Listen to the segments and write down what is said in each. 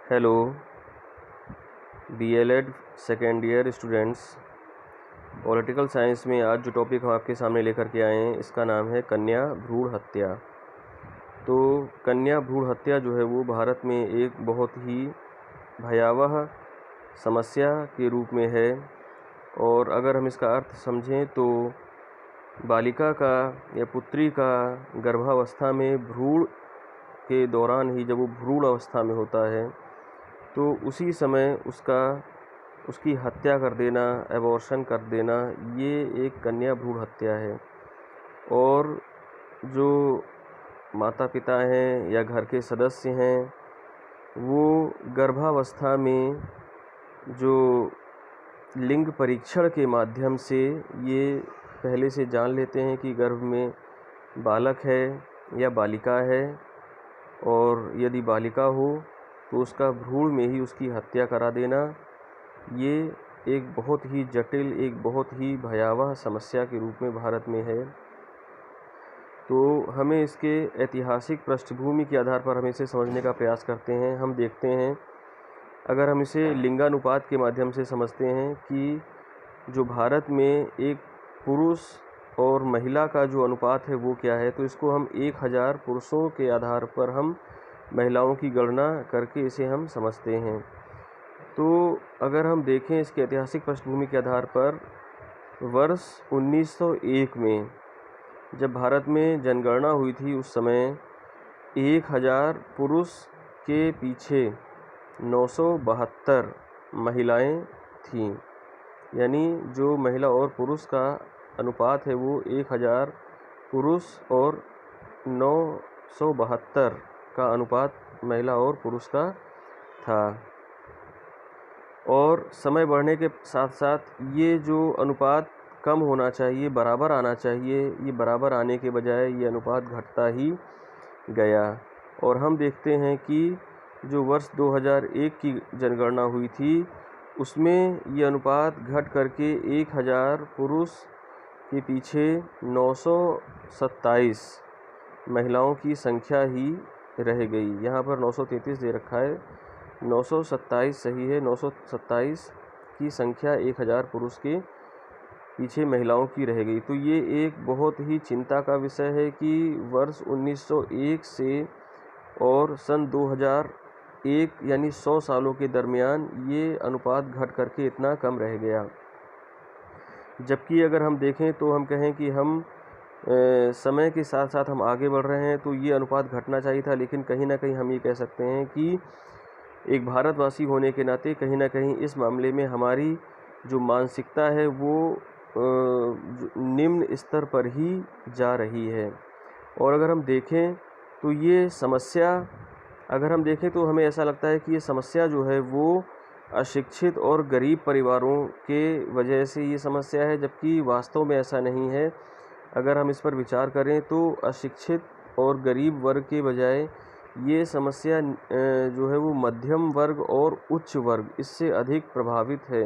Hello DElEd second year students. Political science में आज जो टॉपिक हम आपके सामने लेकर के आए हैं इसका नाम है कन्या भ्रूण हत्या। तो कन्या भ्रूण हत्या जो है वो भारत में एक बहुत ही भयावह समस्या के रूप में है। और अगर हम इसका अर्थ समझें तो बालिका का या पुत्री का गर्भावस्था में भ्रूण के दौरान ही जब वो भ्रूण अवस्था में होता है तो उसी समय उसकी हत्या कर देना, एबॉर्शन कर देना, ये एक कन्या भ्रूण हत्या है। और जो माता पिता हैं या घर के सदस्य हैं वो गर्भावस्था में जो लिंग परीक्षण के माध्यम से ये पहले से जान लेते हैं कि गर्भ में बालक है या बालिका है, और यदि बालिका हो तो उसका भ्रूण में ही उसकी हत्या करा देना, ये एक बहुत ही जटिल, एक बहुत ही भयावह समस्या के रूप में भारत में है। तो हमें इसके ऐतिहासिक पृष्ठभूमि के आधार पर हम इसे समझने का प्रयास करते हैं। हम देखते हैं, अगर हम इसे लिंगानुपात के माध्यम से समझते हैं कि जो भारत में एक पुरुष और महिला का जो अनुपात है वो क्या है, तो इसको हम 1000 पुरुषों के आधार पर हम महिलाओं की गणना करके इसे हम समझते हैं। तो अगर हम देखें इसके ऐतिहासिक पृष्ठभूमि के आधार पर, वर्ष 1901 में जब भारत में जनगणना हुई थी उस समय 1000 पुरुष के पीछे 972 महिलाएं थीं। यानी जो महिला और पुरुष का अनुपात है वो 1000 पुरुष और 972 का अनुपात महिला और पुरुष का था। और समय बढ़ने के साथ साथ ये जो अनुपात कम होना चाहिए, बराबर आना चाहिए, ये बराबर आने के बजाय ये अनुपात घटता ही गया। और हम देखते हैं कि जो वर्ष 2001 की जनगणना हुई थी उसमें ये अनुपात घट करके 1000 पुरुष के पीछे 927 महिलाओं की संख्या ही रह गई। यहाँ पर 933 दे रखा है, 927 सही है। 927 की संख्या 1000 पुरुष के पीछे महिलाओं की रह गई। तो ये एक बहुत ही चिंता का विषय है कि वर्ष 1901 से और सन 2001 यानी 100 सालों के दरमियान ये अनुपात घट करके इतना कम रह गया। जबकि अगर हम देखें तो हम कहें कि हम समय के साथ साथ हम आगे बढ़ रहे हैं तो ये अनुपात घटना चाहिए था, लेकिन कहीं ना कहीं हम ये कह सकते हैं कि एक भारतवासी होने के नाते कहीं ना कहीं इस मामले में हमारी जो मानसिकता है वो निम्न स्तर पर ही जा रही है। और अगर हम देखें तो ये समस्या, अगर हम देखें तो हमें ऐसा लगता है कि ये समस्या जो है वो अशिक्षित और गरीब परिवारों के वजह से ये समस्या है, जबकि वास्तव में ऐसा नहीं है। अगर हम इस पर विचार करें तो अशिक्षित और गरीब वर्ग के बजाय ये समस्या जो है वो मध्यम वर्ग और उच्च वर्ग इससे अधिक प्रभावित है।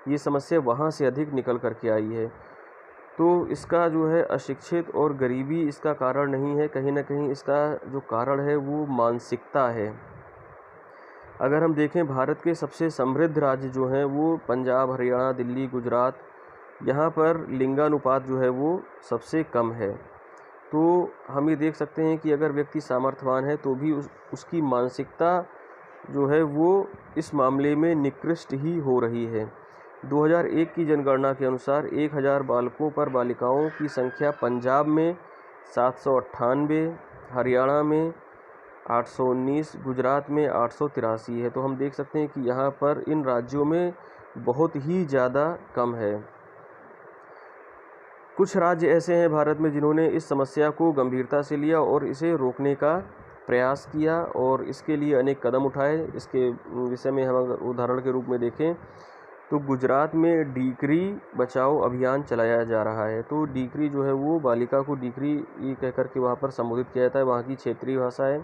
ये समस्या वहाँ से अधिक निकल कर के आई है। तो इसका जो है अशिक्षित और गरीबी इसका कारण नहीं है, कहीं ना कहीं इसका जो कारण है वो मानसिकता है। अगर हम देखें भारत के सबसे समृद्ध राज्य जो हैं वो पंजाब, हरियाणा, दिल्ली, गुजरात, यहाँ पर लिंगानुपात जो है वो सबसे कम है। तो हम ये देख सकते हैं कि अगर व्यक्ति सामर्थ्यवान है तो भी उसकी मानसिकता जो है वो इस मामले में निकृष्ट ही हो रही है। 2001 की जनगणना के अनुसार 1000 बालकों पर बालिकाओं की संख्या पंजाब में 798, हरियाणा में 819, गुजरात में 883 है। तो हम देख सकते हैं कि यहाँ पर इन राज्यों में बहुत ही ज़्यादा कम है। कुछ राज्य ऐसे हैं भारत में जिन्होंने इस समस्या को गंभीरता से लिया और इसे रोकने का प्रयास किया और इसके लिए अनेक कदम उठाए। इसके विषय में हम अगर उदाहरण के रूप में देखें तो गुजरात में डीकरी बचाओ अभियान चलाया जा रहा है। तो डीकरी जो है वो बालिका को डीकरी ये कह कर के वहाँ पर संबोधित किया जाता है, वहाँ की क्षेत्रीय भाषा है।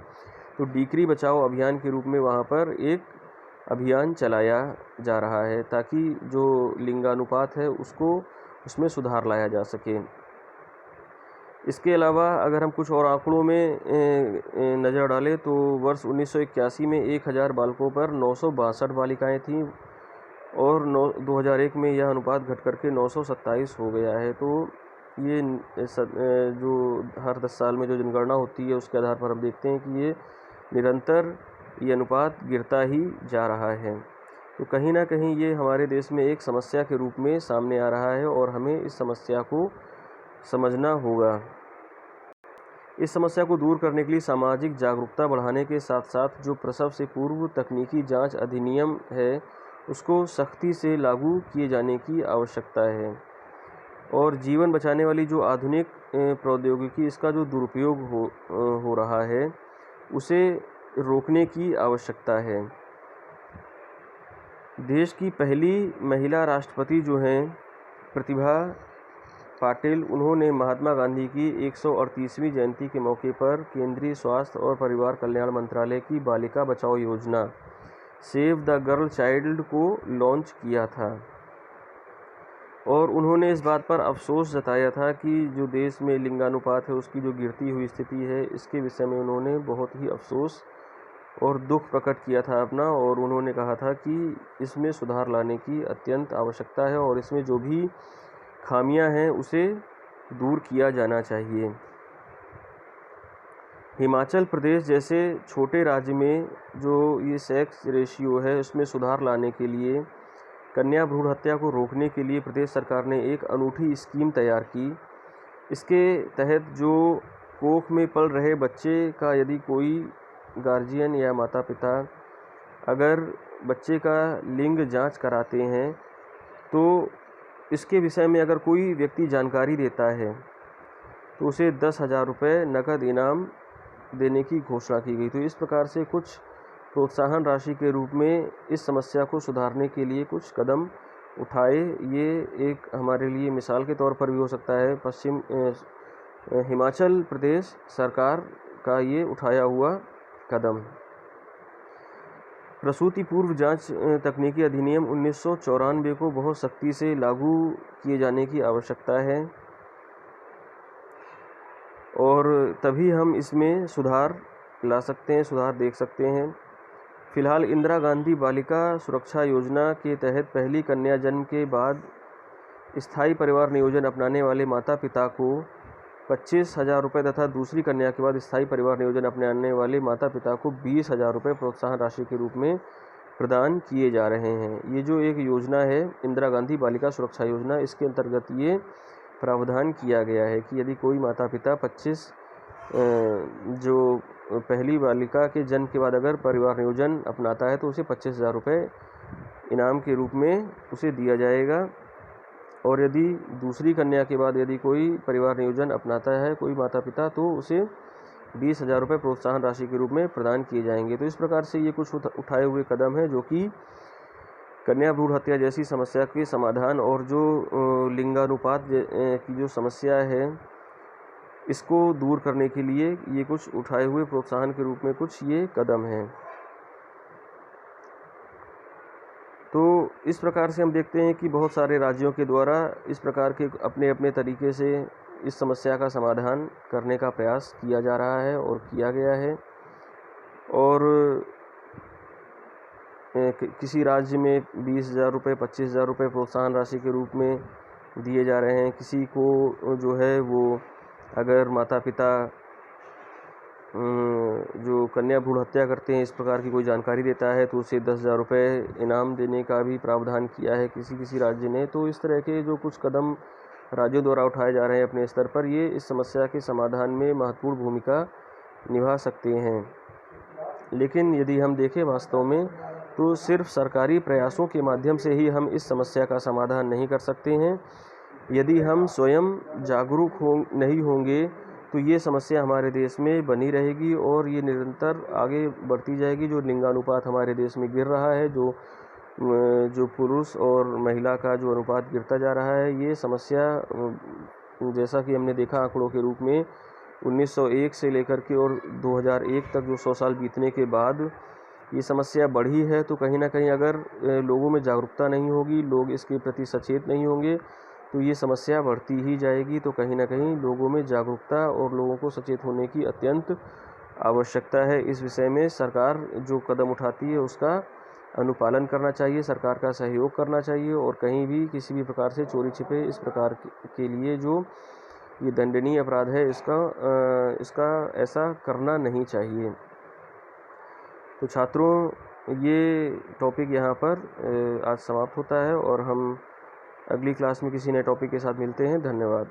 तो डीकरी बचाओ अभियान के रूप में वहाँ पर एक अभियान चलाया जा रहा है ताकि जो लिंगानुपात है उसमें सुधार लाया जा सके। इसके अलावा अगर हम कुछ और आंकड़ों में नज़र डालें तो वर्ष 1981 में 1000 बालकों पर 962 बालिकाएं थीं और 2001 में यह अनुपात घट करके 927 हो गया है। तो ये जो हर 10 साल में जो जनगणना होती है उसके आधार पर हम देखते हैं कि ये निरंतर ये अनुपात गिरता ही जा रहा है। तो कहीं ना कहीं ये हमारे देश में एक समस्या के रूप में सामने आ रहा है और हमें इस समस्या को समझना होगा। इस समस्या को दूर करने के लिए सामाजिक जागरूकता बढ़ाने के साथ साथ जो प्रसव से पूर्व तकनीकी जांच अधिनियम है उसको सख्ती से लागू किए जाने की आवश्यकता है और जीवन बचाने वाली जो आधुनिक प्रौद्योगिकी इसका जो दुरुपयोग हो रहा है उसे रोकने की आवश्यकता है। देश की पहली महिला राष्ट्रपति जो हैं प्रतिभा पाटिल, उन्होंने महात्मा गांधी की 138वीं जयंती के मौके पर केंद्रीय स्वास्थ्य और परिवार कल्याण मंत्रालय की बालिका बचाओ योजना सेव द गर्ल चाइल्ड को लॉन्च किया था और उन्होंने इस बात पर अफसोस जताया था कि जो देश में लिंगानुपात है उसकी जो गिरती हुई स्थिति है इसके विषय में उन्होंने बहुत ही अफसोस और दुख प्रकट किया था अपना, और उन्होंने कहा था कि इसमें सुधार लाने की अत्यंत आवश्यकता है और इसमें जो भी खामियां हैं उसे दूर किया जाना चाहिए। हिमाचल प्रदेश जैसे छोटे राज्य में जो ये सेक्स रेशियो है उसमें सुधार लाने के लिए कन्या भ्रूण हत्या को रोकने के लिए प्रदेश सरकार ने एक अनूठी स्कीम तैयार की। इसके तहत जो कोख में पल रहे बच्चे का यदि कोई गार्जियन या माता पिता अगर बच्चे का लिंग जांच कराते हैं तो इसके विषय में अगर कोई व्यक्ति जानकारी देता है तो उसे 10,000 रुपये नकद इनाम देने की घोषणा की गई। तो इस प्रकार से कुछ प्रोत्साहन राशि के रूप में इस समस्या को सुधारने के लिए कुछ कदम उठाए। ये एक हमारे लिए मिसाल के तौर पर भी हो सकता है। हिमाचल प्रदेश सरकार का ये उठाया हुआ कदम। प्रसूति पूर्व जांच तकनीकी अधिनियम 1994 को बहुत सख्ती से लागू किए जाने की आवश्यकता है और तभी हम इसमें सुधार ला सकते हैं, सुधार देख सकते हैं। फिलहाल इंदिरा गांधी बालिका सुरक्षा योजना के तहत पहली कन्या जन्म के बाद स्थायी परिवार नियोजन अपनाने वाले माता पिता को 25,000 रुपये तथा दूसरी कन्या के बाद स्थायी परिवार नियोजन अपनाने वाले माता पिता को 20,000 रुपये प्रोत्साहन राशि के रूप में प्रदान किए जा रहे हैं। ये जो एक योजना है इंदिरा गांधी बालिका सुरक्षा योजना, इसके अंतर्गत ये प्रावधान किया गया है कि यदि कोई माता पिता 25 जो पहली बालिका के जन्म के बाद अगर परिवार नियोजन अपनाता है तो उसे 25,000 रुपये इनाम के रूप में उसे दिया जाएगा और यदि दूसरी कन्या के बाद यदि कोई परिवार नियोजन अपनाता है कोई माता पिता तो उसे 20,000 रुपये प्रोत्साहन राशि के रूप में प्रदान किए जाएंगे। तो इस प्रकार से ये कुछ उठाए हुए कदम हैं जो कि कन्या भ्रूण हत्या जैसी समस्या के समाधान और जो लिंगानुपात की जो समस्या है इसको दूर करने के लिए ये कुछ उठाए हुए प्रोत्साहन के रूप में कुछ ये कदम हैं। तो इस प्रकार से हम देखते हैं कि बहुत सारे राज्यों के द्वारा इस प्रकार के अपने अपने तरीके से इस समस्या का समाधान करने का प्रयास किया जा रहा है और किया गया है। और किसी राज्य में 20,000 रुपये 25,000 रुपये प्रोत्साहन राशि के रूप में दिए जा रहे हैं। किसी को जो है वो अगर माता पिता जो कन्या भ्रूण हत्या करते हैं इस प्रकार की कोई जानकारी देता है तो उसे 10,000 रुपये इनाम देने का भी प्रावधान किया है किसी राज्य ने। तो इस तरह के जो कुछ कदम राज्यों द्वारा उठाए जा रहे हैं अपने स्तर पर, ये इस समस्या के समाधान में महत्वपूर्ण भूमिका निभा सकते हैं। लेकिन यदि हम देखें वास्तव में तो सिर्फ सरकारी प्रयासों के माध्यम से ही हम इस समस्या का समाधान नहीं कर सकते हैं। यदि हम स्वयं जागरूक नहीं होंगे तो ये समस्या हमारे देश में बनी रहेगी और ये निरंतर आगे बढ़ती जाएगी। जो लिंगानुपात हमारे देश में गिर रहा है, जो पुरुष और महिला का जो अनुपात गिरता जा रहा है, ये समस्या जैसा कि हमने देखा आंकड़ों के रूप में 1901 से लेकर के और 2001 तक जो 100 साल बीतने के बाद ये समस्या बढ़ी है। तो कहीं ना कहीं अगर लोगों में जागरूकता नहीं होगी, लोग इसके प्रति सचेत नहीं होंगे तो ये समस्या बढ़ती ही जाएगी। तो कहीं ना कहीं लोगों में जागरूकता और लोगों को सचेत होने की अत्यंत आवश्यकता है। इस विषय में सरकार जो कदम उठाती है उसका अनुपालन करना चाहिए, सरकार का सहयोग करना चाहिए, और कहीं भी किसी भी प्रकार से चोरी छिपे इस प्रकार के लिए जो ये दंडनीय अपराध है इसका ऐसा करना नहीं चाहिए। तो छात्रों, ये टॉपिक यहाँ पर आज समाप्त होता है और हम अगली क्लास में किसी नए टॉपिक के साथ मिलते हैं। धन्यवाद।